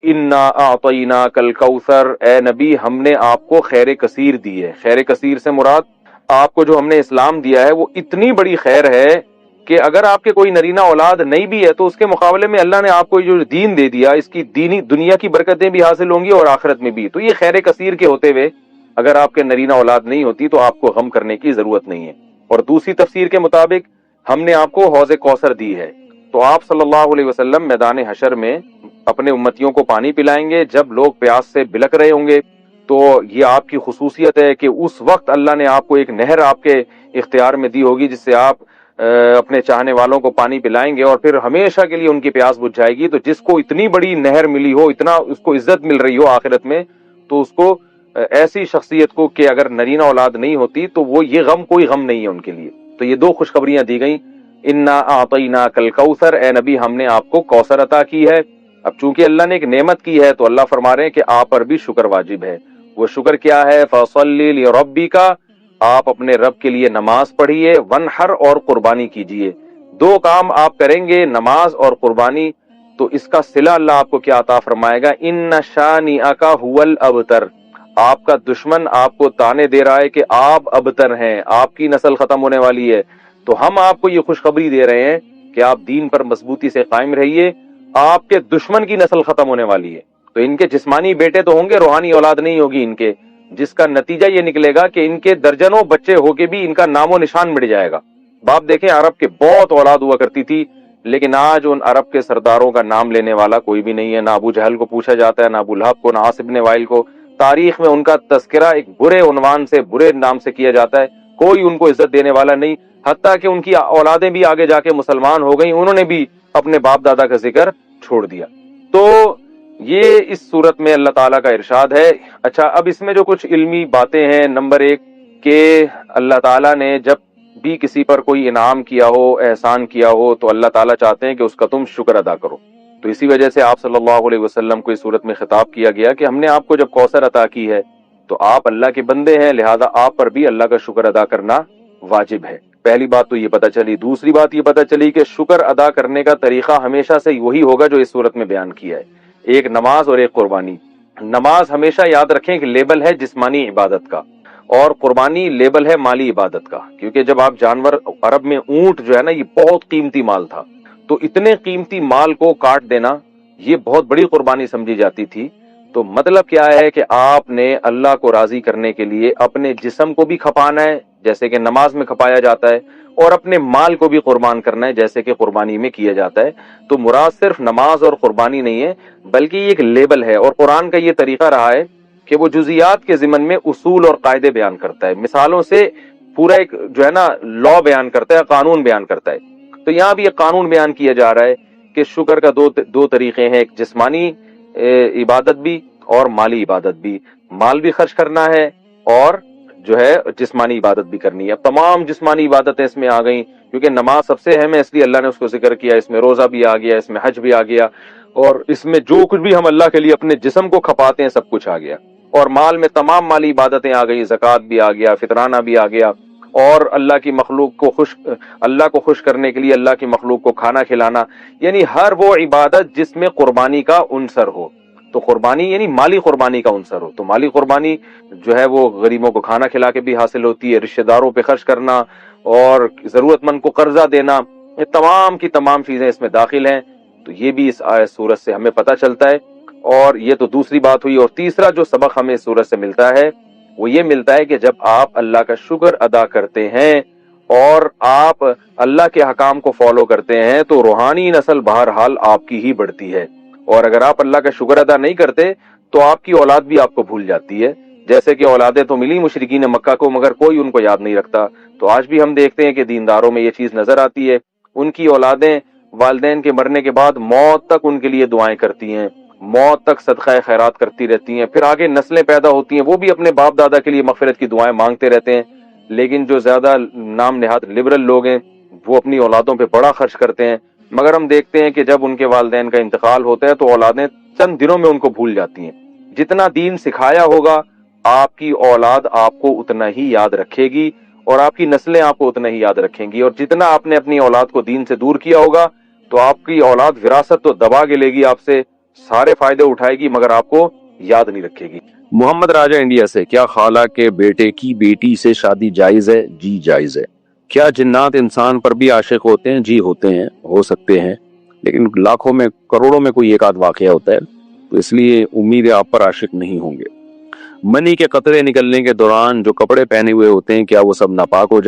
انا اعطیناک الکوثر، اے نبی ہم نے آپ کو خیر کثیر دی ہے۔ خیر کثیر سے مراد آپ کو جو ہم نے اسلام دیا ہے وہ اتنی بڑی خیر ہے کہ اگر آپ کے کوئی نرینہ اولاد نہیں بھی ہے تو اس کے مقابلے میں اللہ نے آپ کو جو دین دے دیا، اس کی دینی دنیا کی برکتیں بھی حاصل ہوں گی اور آخرت میں بھی۔ تو یہ خیر کثیر کے ہوتے ہوئے اگر آپ کے نرینہ اولاد نہیں ہوتی تو آپ کو غم کرنے کی ضرورت نہیں ہے۔ اور دوسری تفسیر کے مطابق ہم نے آپ کو حوض کوثر دی ہے، تو آپ صلی اللہ علیہ وسلم میدان حشر میں اپنے امتیوں کو پانی پلائیں گے جب لوگ پیاس سے بلک رہے ہوں گے۔ تو یہ آپ کی خصوصیت ہے کہ اس وقت اللہ نے آپ کو ایک نہر آپ کے اختیار میں دی ہوگی جس سے آپ اپنے چاہنے والوں کو پانی پلائیں گے اور پھر ہمیشہ کے لیے ان کی پیاس بجھ جائے گی۔ تو جس کو اتنی بڑی نہر ملی ہو، اتنا اس کو عزت مل رہی ہو آخرت میں، تو اس کو ایسی شخصیت کو کہ اگر نرینہ اولاد نہیں ہوتی تو وہ یہ غم کوئی غم نہیں ہے ان کے لیے۔ تو یہ دو خوشخبریاں دی گئیں، انا اعطیناک الکوثر، اے نبی ہم نے آپ کو کوثر عطا کی ہے۔ اب چونکہ اللہ نے ایک نعمت کی ہے تو اللہ فرما رہے ہیں کہ آپ پر بھی شکر واجب ہے۔ وہ شکر کیا ہے؟ فصلی لربک، آپ اپنے رب کے لیے نماز پڑھیے، ونحر اور قربانی کیجیے۔ دو کام آپ کریں گے، نماز اور قربانی، تو اس کا صلہ اللہ آپ کو کیا عطا فرمائے گا؟ ان شانئک ھو الابتر، آپ کا دشمن آپ کو تانے دے رہا ہے کہ آپ ابتر ہیں، آپ کی نسل ختم ہونے والی ہے، تو ہم آپ کو یہ خوشخبری دے رہے ہیں کہ آپ دین پر مضبوطی سے قائم رہیے، آپ کے دشمن کی نسل ختم ہونے والی ہے۔ تو ان کے جسمانی بیٹے تو ہوں گے، روحانی اولاد نہیں ہوگی ان کے، جس کا نتیجہ یہ نکلے گا کہ ان کے درجنوں بچے ہو کے بھی ان کا نام و نشان مٹ جائے گا۔ باپ دیکھیں عرب کے بہت اولاد ہوا کرتی تھی، لیکن آج ان عرب کے سرداروں کا نام لینے والا کوئی بھی نہیں ہے، نہ ابو جہل کو پوچھا جاتا ہے، نہ ابو لہب کو، نہ عاص بن وائل کو۔ تاریخ میں ان کا تذکرہ ایک برے عنوان سے، برے نام سے کیا جاتا ہے، کوئی ان کو عزت دینے والا نہیں، حتیٰ کہ ان کی اولادیں بھی آگے جا کے مسلمان ہو گئیں، انہوں نے بھی اپنے باپ دادا کا ذکر چھوڑ دیا۔ تو یہ اس صورت میں اللہ تعالیٰ کا ارشاد ہے۔ اچھا، اب اس میں جو کچھ علمی باتیں ہیں، نمبر ایک کہ اللہ تعالیٰ نے جب بھی کسی پر کوئی انعام کیا ہو، احسان کیا ہو، تو اللہ تعالیٰ چاہتے ہیں کہ اس کا تم شکر ادا کرو۔ تو اسی وجہ سے آپ صلی اللہ علیہ وسلم کو اس صورت میں خطاب کیا گیا کہ ہم نے آپ کو جب کوثر عطا کی ہے تو آپ اللہ کے بندے ہیں، لہذا آپ پر بھی اللہ کا شکر ادا کرنا واجب ہے۔ پہلی بات تو یہ پتہ چلی۔ دوسری بات یہ پتہ چلی کہ شکر ادا کرنے کا طریقہ ہمیشہ سے وہی ہوگا جو اس صورت میں بیان کیا ہے، ایک نماز اور ایک قربانی۔ نماز ہمیشہ یاد رکھیں کہ لیبل ہے جسمانی عبادت کا، اور قربانی لیبل ہے مالی عبادت کا، کیونکہ جب آپ جانور، عرب میں اونٹ جو ہے نا، یہ بہت قیمتی مال تھا، تو اتنے قیمتی مال کو کاٹ دینا یہ بہت بڑی قربانی سمجھی جاتی تھی۔ تو مطلب کیا ہے کہ آپ نے اللہ کو راضی کرنے کے لیے اپنے جسم کو بھی کھپانا ہے جیسے کہ نماز میں کھپایا جاتا ہے، اور اپنے مال کو بھی قربان کرنا ہے جیسے کہ قربانی میں کیا جاتا ہے۔ تو مراد صرف نماز اور قربانی نہیں ہے، بلکہ یہ ایک لیبل ہے، اور قرآن کا یہ طریقہ رہا ہے کہ وہ جزیات کے ضمن میں اصول اور قاعدے بیان کرتا ہے، مثالوں سے پورا ایک جو ہے نا لا بیان کرتا ہے، قانون بیان کرتا ہے۔ تو یہاں بھی ایک قانون بیان کیا جا رہا ہے کہ شکر کا دو طریقے ہیں، ایک جسمانی عبادت بھی اور مالی عبادت بھی، مال بھی خرچ کرنا ہے اور جو ہے جسمانی عبادت بھی کرنی ہے۔ اب تمام جسمانی عبادتیں اس میں آ گئیں، کیونکہ نماز سب سے اہم ہے اس لیے اللہ نے اس کو ذکر کیا، اس میں روزہ بھی آ گیا، اس میں حج بھی آ گیا، اور اس میں جو کچھ بھی ہم اللہ کے لیے اپنے جسم کو کھپاتے ہیں سب کچھ آ گیا، اور مال میں تمام مالی عبادتیں آ گئی، زکوٰۃ بھی آ گیا، فطرانہ بھی آ گیا، اور اللہ کی مخلوق کو اللہ کو خوش کرنے کے لیے اللہ کی مخلوق کو کھانا کھلانا، یعنی ہر وہ عبادت جس میں قربانی کا عنصر ہو۔ تو قربانی یعنی مالی قربانی کا عنصر ہو، تو مالی قربانی جو ہے وہ غریبوں کو کھانا کھلا کے بھی حاصل ہوتی ہے، رشتہ داروں پہ خرچ کرنا اور ضرورت مند کو قرضہ دینا، یہ تمام کی تمام چیزیں اس میں داخل ہیں۔ تو یہ بھی اس آیت سورت سے ہمیں پتہ چلتا ہے، اور یہ تو دوسری بات ہوئی۔ اور تیسرا جو سبق ہمیں اس سورت سے ملتا ہے وہ یہ ملتا ہے کہ جب آپ اللہ کا شکر ادا کرتے ہیں اور آپ اللہ کے حکام کو فالو کرتے ہیں تو روحانی نسل بہرحال آپ کی ہی بڑھتی ہے، اور اگر آپ اللہ کا شکر ادا نہیں کرتے تو آپ کی اولاد بھی آپ کو بھول جاتی ہے، جیسے کہ اولادیں تو ملی مشرکین مکہ کو مگر کوئی ان کو یاد نہیں رکھتا۔ تو آج بھی ہم دیکھتے ہیں کہ دینداروں میں یہ چیز نظر آتی ہے، ان کی اولادیں والدین کے مرنے کے بعد موت تک ان کے لیے دعائیں کرتی ہیں، موت تک صدقہ خیرات کرتی رہتی ہیں، پھر آگے نسلیں پیدا ہوتی ہیں وہ بھی اپنے باپ دادا کے لیے مغفرت کی دعائیں مانگتے رہتے ہیں۔ لیکن جو زیادہ نام نہاد لبرل لوگ ہیں وہ اپنی اولادوں پہ بڑا خرچ کرتے ہیں، مگر ہم دیکھتے ہیں کہ جب ان کے والدین کا انتقال ہوتا ہے تو اولادیں چند دنوں میں ان کو بھول جاتی ہیں۔ جتنا دین سکھایا ہوگا آپ کی اولاد آپ کو اتنا ہی یاد رکھے گی، اور آپ کی نسلیں آپ کو اتنا ہی یاد رکھیں گی، اور جتنا آپ نے اپنی اولاد کو دین سے دور کیا ہوگا تو آپ کی اولاد وراثت تو دبا کے لے گی آپ سے، سارے فائدے اٹھائے گی مگر آپ کو یاد نہیں رکھے گی۔ محمد راجہ انڈیا سے، کیا خالہ کے بیٹے کی بیٹی سے شادی جائز ہے؟ جی جائز ہے۔ کیا جنات انسان پر بھی عاشق ہوتے ہیں؟ جی ہوتے ہیں، ہو سکتے ہیں، لیکن لاکھوں میں کروڑوں میں کوئی ایک آدھ واقعہ ہوتا ہے، تو اس لیے امید ہے آپ پر عاشق نہیں ہوں گے۔ منی کے قطرے نکلنے کے دوران جو کپڑے پہنے ہوئے ہوتے ہیں کیا وہ سب ناپاک ہو